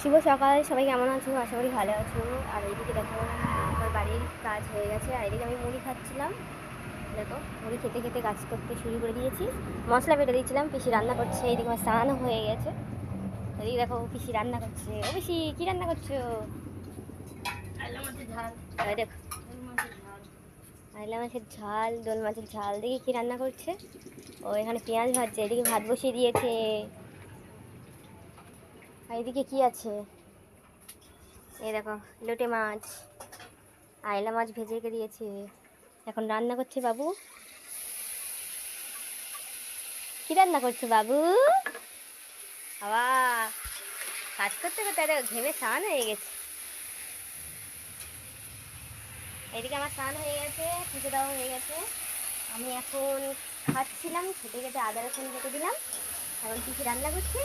শুভ সকাল, সবাই কেমন আছো? আশা করি ভালো আছো। আর এইদিকে দেখো আমার বাড়ির কাজ হয়ে গেছে। আর এদিকে আমি মুড়ি খাচ্ছিলাম। দেখো মুড়ি খেতে খেতে কাজ করতে শুরু করে দিয়েছি। মশলা বেটে দিয়েছিলাম, পিসি রান্না করছে। এইদিকে আমার স্নানও হয়ে গেছে। এদিকে দেখো পিসি রান্না করছে। ও পিসি কী রান্না করছো? দেখো আইলা মাছের ঝাল, দোল মাছের ঝাল। দেখি কী রান্না করছে। ও এখানে পেঁয়াজ ভাজছে, এদিকে ভাত বসিয়ে দিয়েছে। আর এদিকে কী আছে? এই দেখো লোটে মাছ, আইলা মাছ ভেজে রেখে দিয়েছে। এখন রান্না করছে বাবু। কি রান্না করছে বাবু? বাবা কাজ করতে করতে ঘেমে স্নান হয়ে গেছে। এদিকে আমার স্নান হয়ে গেছে, পুজো দেওয়া হয়ে গেছে। আমি এখন খাচ্ছিলাম, খেতে খেতে আদা রসুন কেটে দিলাম। এখন কিছু রান্না করছে।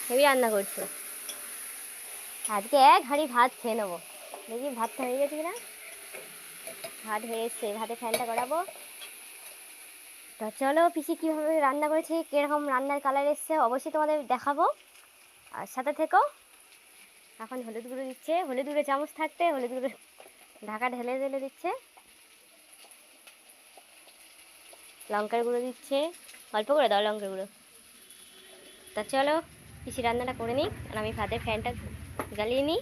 হেবি রান্না করছে। আজকে এক হাঁড়ি ভাত খেয়ে নেবো। দেখি ভাতটা হয়ে গেছে কিনা। ভাত হয়ে এসছে, ভাতে ফ্যানটা করাবো। তা চলো পিসি কীভাবে রান্না করেছে, কীরকম রান্নার কালার এসছে অবশ্যই তোমাদের দেখাবো। আর সাথে থেকো। এখন হলুদ গুঁড়ো দিচ্ছে, হলুদ গুঁড়ো চামচ থাকতে হলুদ গুঁড়ো ঢাকা ঢেলে ঢেলে দিচ্ছে। লঙ্কার গুঁড়ো দিচ্ছে, অল্প করে দাও লঙ্কার গুঁড়ো। তা চলো পিসি রান্নাটা করে নিই, আর আমি ভাতের ফ্যানটা জ্বালিয়ে নিই।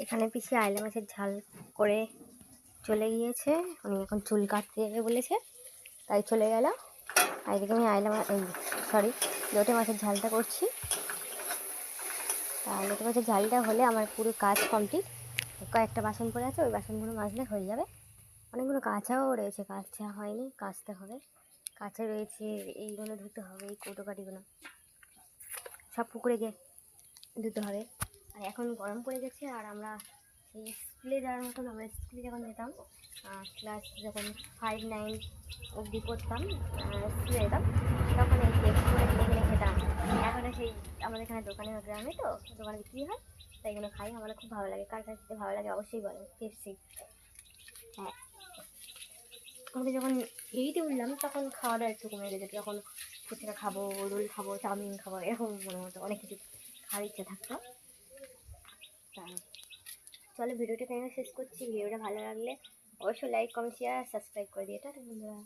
এখানে পিসি আইলা মাছের ঝাল করে চলে গিয়েছে। উনি এখন চুল কাটতে যাবে বলেছে, তাই চলে গেল। আর এদিকে আমি লোটে মাছের ঝালটা করছি। তা লোটে মাছের ঝালটা হলে আমার পুরো কাজ কমপ্লিট। কয়েকটা বাসন পড়ে আছে, ওই বাসনগুলো মাজলে হয়ে যাবে। অনেকগুলো কাঁচাও রয়েছে, কাঁচা হয়নি, কাচতে হবে। কাঁচা রয়েছে, এইগুলো ধুতে হবে, এই কৌটো কাটিগুলো সব পুকুরে গিয়ে ধুতে হবে। আর এখন গরম পড়ে গেছে। আর আমরা সেই স্কুলে যাওয়ার মতন, আমরা স্কুলে যখন যেতাম, ক্লাস যখন 5-9 অবধি পড়তাম, স্কুলে যেতাম, তখন এই টেস্ট করে কিনে কিনে খেতাম। এখনও সেই আমাদের এখানে দোকানে, গ্রামে তো দোকানে বিক্রি হয়, তাই এগুলো খাই। আমার খুব ভালো লাগে। কার কার খেতে ভালো লাগে অবশ্যই বলে। পেপসি, হ্যাঁ। আমাদের যখন 8-এ উঠলাম তখন খাওয়া দাওয়া একটু কমে গেছে। যখন ফুচকা খাবো, রোল খাবো, চাউমিন খাবো, এরকম মনে হতো, অনেক কিছু খাওয়ার ইচ্ছে থাকতো। তা চলো ভিডিওটা এখানে শেষ করছি। ভিডিওটা ভালো লাগলে অবশ্যই লাইক, কমেন্ট, শেয়ার, সাবস্ক্রাইব করে দিয়ে। এটা বন্ধুরা।